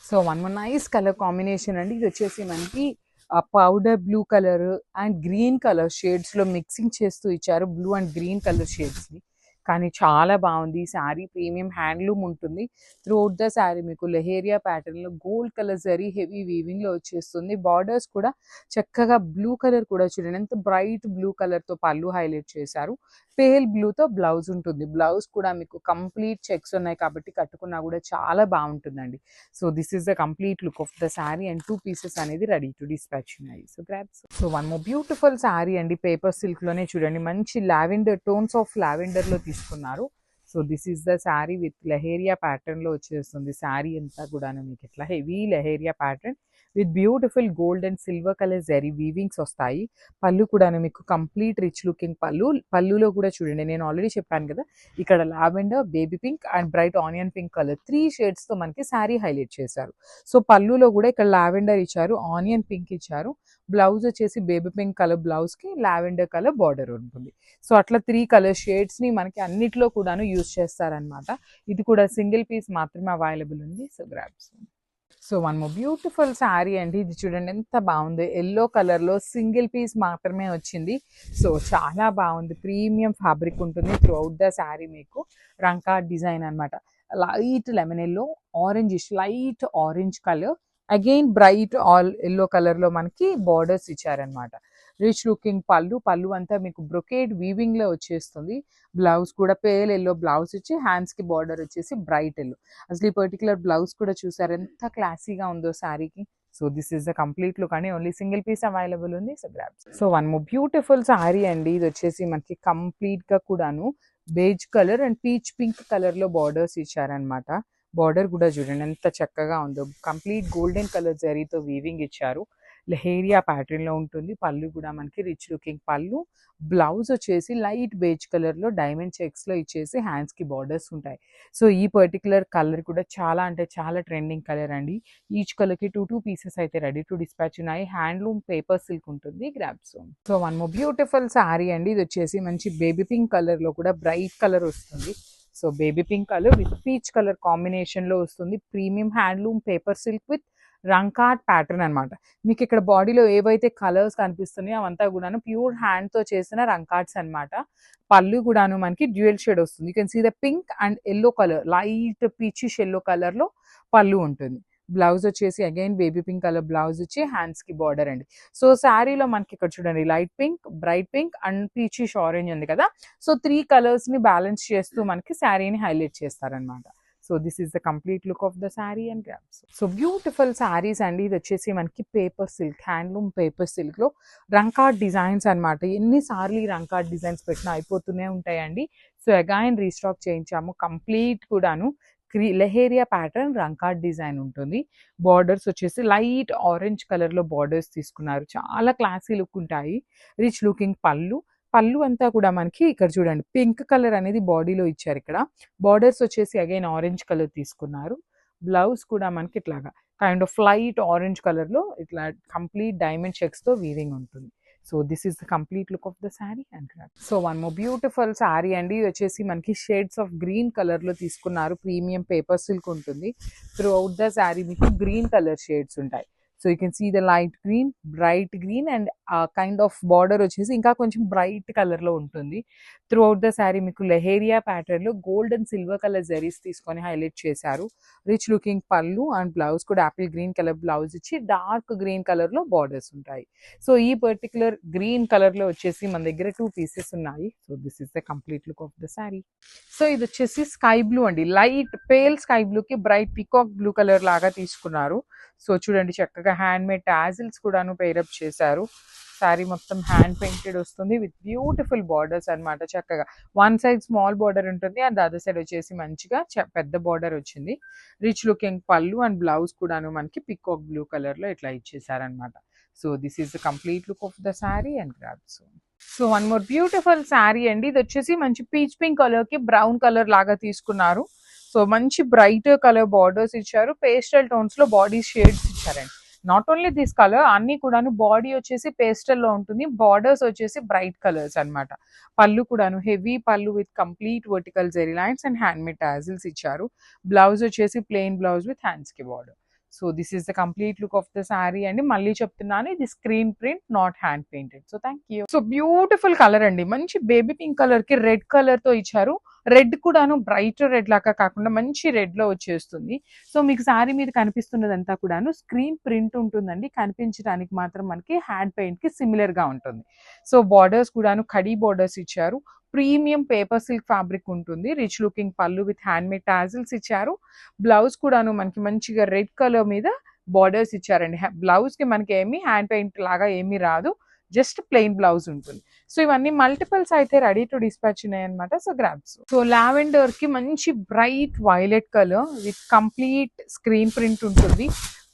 So one more nice colour combination అండి. ఇది వచ్చేసి మనకి powder blue colour and green colour షేడ్స్లో మిక్సింగ్ చేస్తూ ఇచ్చారు. బ్లూ అండ్ గ్రీన్ కలర్ షేడ్స్ని. కానీ చాలా బాగుంది. ఈ శారీ ప్రీమియం హ్యాండ్లూమ్ ఉంటుంది. త్రూఅవుట్ ద శారీ మీకు లెహేరియా ప్యాటర్న్లో గోల్డ్ కలర్ జరీ హెవీ వీవింగ్లో వచ్చేస్తుంది. బార్డర్స్ కూడా చక్కగా బ్లూ కలర్ కూడా చూడండి ఎంత బ్రైట్ బ్లూ కలర్తో పళ్ళు హైలైట్ చేశారు. పేల్ బ్లూతో బ్లౌజ్ ఉంటుంది. బ్లౌజ్ కూడా మీకు కంప్లీట్ చెక్స్ ఉన్నాయి కాబట్టి కట్టుకున్నా కూడా చాలా బాగుంటుందండి. So this is the complete look of the sari and 2 pieces అనేది రెడీ టు డిస్పాచ్ ఉన్నాయి. So grabs. So one more beautiful sari అండి. పేపర్ సిల్క్లోనే చూడండి మంచి లావెండర్ టోన్స్ ఆఫ్ లావెండర్లో తీసుకున్నారు. So this is the sari with leheriya ప్యాటర్న్లో వచ్చేస్తుంది. శారీ అంతా కూడా మీకు ఇట్లా heavy leheriya pattern with beautiful gold and silver colour zari weavings వస్తాయి. పళ్ళు కూడా మీకు కంప్లీట్ రిచ్ లుకింగ్ పళ్ళు. పళ్ళులో కూడా చూడండి నేను ఆల్రెడీ చెప్పాను కదా, ఇక్కడ lavender, baby pink and bright onion pink colour 3 షేడ్స్తో మనకి శారీ హైలైట్ చేశారు. సో పళ్ళులో కూడా ఇక్కడ లావెండర్ ఇచ్చారు, ఆనియన్ పింక్ ఇచ్చారు. బ్లౌజ్ వచ్చేసి బేబీ పింక్ కలర్ బ్లౌజ్కి లావెండర్ కలర్ బార్డర్ ఉంటుంది. సో అట్లా 3 కలర్ షేడ్స్ని మనకి అన్నిట్లో కూడాను యూజ్ చేస్తారనమాట. ఇది కూడా సింగిల్ పీస్ మాత్రమే అవైలబుల్ ఉంది. So grabs. So one more beautiful sari అండి. ఇది చూడండి ఎంత బాగుంది. ఎల్లో కలర్లో సింగిల్ పీస్ మాత్రమే వచ్చింది. సో చాలా బాగుంది. ప్రీమియం ఫ్యాబ్రిక్ ఉంటుంది త్రూ అవుట్ ద శారీ. మీకు రంకా డిజైన్ అనమాట. Light lemon yellow, orange light orange colour, again bright all yellow కలర్లో మనకి బార్డర్స్ ఇచ్చారనమాట. Rich looking pallu. పళ్ళు అంతా మీకు బ్రొకేడ్ వీవింగ్లో వచ్చేస్తుంది. బ్లౌజ్ కూడా పేల్ ఎల్లో బ్లౌజ్ ఇచ్చి హ్యాండ్స్కి బార్డర్ వచ్చేసి బ్రైట్ ఎల్లో. అసలు ఈ పర్టికులర్ బ్లౌజ్ కూడా చూసారు ఎంత క్లాసీగా ఉందో శారీకి. So this is the complete look అండి. ఓన్లీ సింగిల్ పీస్ అవైలబుల్ ఉంది. So grabs. So one more beautiful sari అండి. ఇది వచ్చేసి మనకి కంప్లీట్గా కూడాను beige colour and peach pink కలర్లో బార్డర్స్ ఇచ్చారనమాట. బార్డర్ కూడా చూడండి ఎంత చక్కగా ఉందో. కంప్లీట్ గోల్డెన్ కలర్ జరీతో వీవింగ్ ఇచ్చారు. లెహేరియా ప్యాటర్న్లో ఉంటుంది. పళ్ళు కూడా మనకి రిచ్ లుకింగ్ పళ్ళు. బ్లౌజ్ వచ్చేసి లైట్ బేజ్ కలర్లో డైమండ్ చెక్స్లో ఇచ్చేసి హ్యాండ్స్కి బార్డర్స్ ఉంటాయి. సో ఈ పర్టికులర్ కలర్ కూడా చాలా అంటే చాలా ట్రెండింగ్ కలర్ అండి. ఈచ్ కలర్కి 2 పీసెస్ అయితే రెడీ టు డిస్పాచ్ ఉన్నాయి. హ్యాండ్లూమ్ పేపర్ సిల్క్ ఉంటుంది. Grabs. So one more beautiful sari అండి. ఇది వచ్చేసి మంచి బేబీ పింక్ కలర్లో కూడా బ్రైట్ కలర్ వస్తుంది. So baby pink colour with peach colour కాంబినేషన్లో వస్తుంది. Premium handloom paper silk with rangkat pattern అనమాట. మీకు ఇక్కడ బాడీలో ఏవైతే కలర్స్ కనిపిస్తున్నాయో అవంతా కూడాను ప్యూర్ హ్యాండ్తో చేసిన రంకాట్స్ అనమాట. పళ్ళు కూడాను మనకి డ్యూయల్ షేడ్ వస్తుంది. You can see the pink and yellow colour, light peachish yellow కలర్లో పళ్ళు ఉంటుంది. బ్లౌజ్ వచ్చేసి again baby pink colour blouse వచ్చి హ్యాండ్స్కి బార్డర్ అండి. సో శారీలో మనకి ఇక్కడ చూడండి light pink, bright pink and peachish orange ఉంది కదా. సో 3 కలర్స్ని బ్యాలెన్స్ చేస్తూ మనకి శారీని హైలైట్ చేస్తారనమాట. So this is the complete look of the sari and grabs. So beautiful saris అండి. ఇది వచ్చేసి మనకి పేపర్ సిల్క్, హ్యాండ్లూమ్ పేపర్ సిల్క్లో రంకాట్ డిజైన్స్ అనమాట. ఎన్నిసార్లు ఈ రంకాట్ డిజైన్స్ పెట్టినా అయిపోతూనే ఉంటాయండి. సో అగైన్ రీస్టాక్ చేయించాము. కంప్లీట్ కూడాను లెహేరియా ప్యాటర్న్ రంకాట్ డిజైన్ ఉంటుంది. బార్డర్స్ వచ్చేసి లైట్ ఆరెంజ్ కలర్లో బార్డర్స్ తీసుకున్నారు. చాలా క్లాసీ లుక్ ఉంటాయి. Rich looking pallu. పళ్ళు అంతా కూడా మనకి ఇక్కడ చూడండి పింక్ కలర్ అనేది బాడీలో ఇచ్చారు. ఇక్కడ బార్డర్స్ వచ్చేసి అగైన్ ఆరెంజ్ కలర్ తీసుకున్నారు. బ్లౌజ్ కూడా మనకి ఇట్లాగా కైండ్ ఆఫ్ లైట్ ఆరెంజ్ కలర్లో ఇట్లా కంప్లీట్ డైమండ్ చెక్స్తో వీవింగ్ ఉంటుంది. So this is the complete look of the sari and grab. So one more beautiful sari అండి. ఇది వచ్చేసి మనకి షేడ్స్ ఆఫ్ గ్రీన్ కలర్లో తీసుకున్నారు. ప్రీమియం పేపర్ సిల్క్ ఉంటుంది. త్రూ అవుట్ ద శారీ మీకు గ్రీన్ కలర్ షేడ్స్ ఉంటాయి. So you can see the light green, bright green and kind of border వచ్చేసి ఇంకా కొంచెం బ్రైట్ కలర్లో ఉంటుంది. త్రూ అవుట్ ద శారీ మీకు లెహేరియా ప్యాటర్న్లో gold and silver colour zaris తీసుకొని హైలైట్ చేశారు. Rich looking pallu and blouse కూడా యాపిల్ గ్రీన్ కలర్ బ్లౌజ్ ఇచ్చి డార్క్ గ్రీన్ కలర్లో బార్డర్స్ ఉంటాయి. సో ఈ పర్టికులర్ గ్రీన్ కలర్లో వచ్చేసి మన దగ్గర 2 పీసెస్ ఉన్నాయి. So this is the complete look of the sari. So ఇది వచ్చేసి స్కై బ్లూ అండి. లైట్ పేల్ స్కై బ్లూకి బ్రైట్ పికాక్ బ్లూ కలర్ లాగా తీసుకున్నారు. సో చూడండి చక్కగా హ్యాండ్ మేడ్ టాజిల్స్ కూడాను పేరప్ చేశారు. శారీ మొత్తం హ్యాండ్ పెయింటెడ్ వస్తుంది విత్ బ్యూటిఫుల్ బార్డర్స్ అనమాట. చక్కగా వన్ సైడ్ స్మాల్ బార్డర్ ఉంటుంది అండ్ అదర్ సైడ్ వచ్చేసి మంచిగా పెద్ద బార్డర్ వచ్చింది. Rich looking pallu and blouse కూడాను మనకి పికాక్ బ్లూ కలర్లో ఇట్లా ఇచ్చేసారనమాట. So this is the complete look of the sari and grabs. So one more beautiful sari అండి. ఇది వచ్చేసి మంచి పీచ్ పింక్ కలర్కి బ్రౌన్ కలర్ లాగా తీసుకున్నారు. సో మంచి బ్రైట్ కలర్ బార్డర్స్ ఇచ్చారు. పేస్టల్ టోన్స్లో బాడీ షేడ్స్ ఇచ్చారండి. నాట్ ఓన్లీ దిస్ కలర్, అన్ని కూడాను బాడీ వచ్చేసి పేస్టల్లో ఉంటుంది. బార్డర్స్ వచ్చేసి బ్రైట్ కలర్స్ అనమాట. పళ్ళు కూడాను హెవీ పళ్ళు with complete vertical zari lines and hand made tassels ఇచ్చారు. బ్లౌజ్ వచ్చేసి ప్లెయిన్ బ్లౌజ్ విత్ హ్యాండ్స్కి border. So this is the complete look of the sari అండి. మళ్ళీ చెప్తున్నాను, ఇది screen print, not hand painted. So thank you. So beautiful colour అండి, మంచి baby pink colour కి రెడ్ కలర్ తో ఇచ్చారు. రెడ్ కూడాను బ్రైట్ రెడ్ లాగా కాకుండా మంచి రెడ్ లో వచ్చేస్తుంది. సో మీకు శారీ మీద కనిపిస్తున్నదంతా కూడాను స్క్రీన్ ప్రింట్ ఉంటుందండి, కనిపించడానికి మాత్రం మనకి హ్యాండ్ పెయింట్ కి సిమిలర్ గా ఉంటుంది. సో బార్డర్స్ కూడాను కడీ బార్డర్స్ ఇచ్చారు. ప్రీమియం పేపర్ సిల్క్ ఫ్యాబ్రిక్ ఉంటుంది. రిచ్ లుకింగ్ పళ్ళు విత్ హ్యాండ్ మేడ్ టాజిల్స్ ఇచ్చారు. బ్లౌజ్ కూడాను మనకి మంచిగా రెడ్ కలర్ మీద బార్డర్స్ ఇచ్చారండి. బ్లౌజ్ కి మనకి ఏమి హ్యాండ్ పెయింట్ లాగా ఏమీ రాదు, జస్ట్ ప్లెయిన్ బ్లౌజ్ ఉంటుంది. సో ఇవన్నీ మల్టిపుల్స్ అయితే రెడీ టు డిస్పాచ్ ఉన్నాయి అనమాట. So grabs. సో లావెండర్ కి మంచి bright violet colour with complete screen print ఉంటుంది.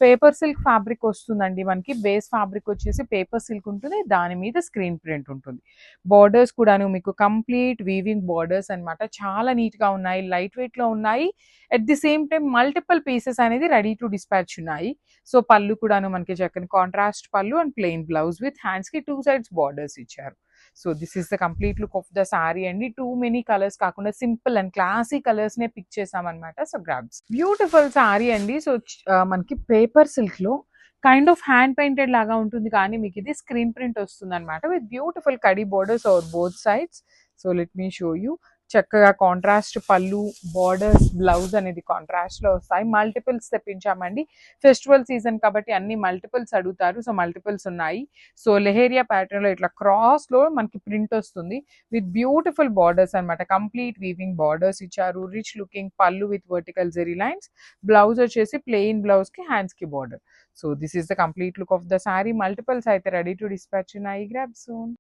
పేపర్ సిల్క్ ఫ్యాబ్రిక్ వస్తుందండి మనకి. బేస్ ఫ్యాబ్రిక్ వచ్చేసి పేపర్ సిల్క్ ఉంటుంది, దాని మీద స్క్రీన్ ప్రింట్ ఉంటుంది. బార్డర్స్ కూడాను మీకు కంప్లీట్ వీవింగ్ బార్డర్స్ అన్నమాట. చాలా నీట్ గా ఉన్నాయి, లైట్ వెయిట్ లో ఉన్నాయి. At the same time multiple pieces అనేది రెడీ టు డిస్పాచ్ ఉన్నాయి. సో పళ్ళు కూడాను మనకి చక్కని కాంట్రాస్ట్ పళ్ళు and plain blouse with hands కి 2 సైడ్స్ బార్డర్స్ ఇచ్చారు. So this is the complete look of the sorry అండి. టూ మెనీ కలర్స్ కాకుండా సింపుల్ అండ్ క్లాసీ కలర్స్ నే పిక్ చేసామన్నమాట. So grabs. బ్యూటిఫుల్ సారీ అండి. సో మనకి పేపర్ సిల్క్ లో kind of hand painted లాగా ఉంటుంది, కానీ మీకు ఇది స్క్రీన్ ప్రింట్ వస్తుంది అనమాట విత్ బ్యూటిఫుల్ కడీ borders or both sides. So let me show you. చక్కగా కాంట్రాస్ట్ పళ్ళు, బార్డర్స్, బ్లౌజ్ అనేది కాంట్రాస్ట్ లో వస్తాయి. మల్టిపుల్స్ తెప్పించామండి, ఫెస్టివల్ సీజన్ కాబట్టి అన్ని మల్టిపుల్స్ అడుగుతారు. సో మల్టిపుల్స్ ఉన్నాయి. సో లెహేరియా ప్యాటర్న్ లో ఇట్లా క్రాస్ లో మనకి ప్రింట్ వస్తుంది విత్ బ్యూటిఫుల్ బార్డర్స్ అనమాట. కంప్లీట్ వీవింగ్ బార్డర్స్ ఇచ్చారు. రిచ్ లుకింగ్ పళ్ళు with vertical zari lines. Blouse వచ్చేసి ప్లెయిన్ బ్లౌజ్ కి హ్యాండ్స్ కి border. So this is the complete look of the sari. Multiples అయితే రెడీ టు డిస్పాచ్ ఉన్నాయి. Grab soon.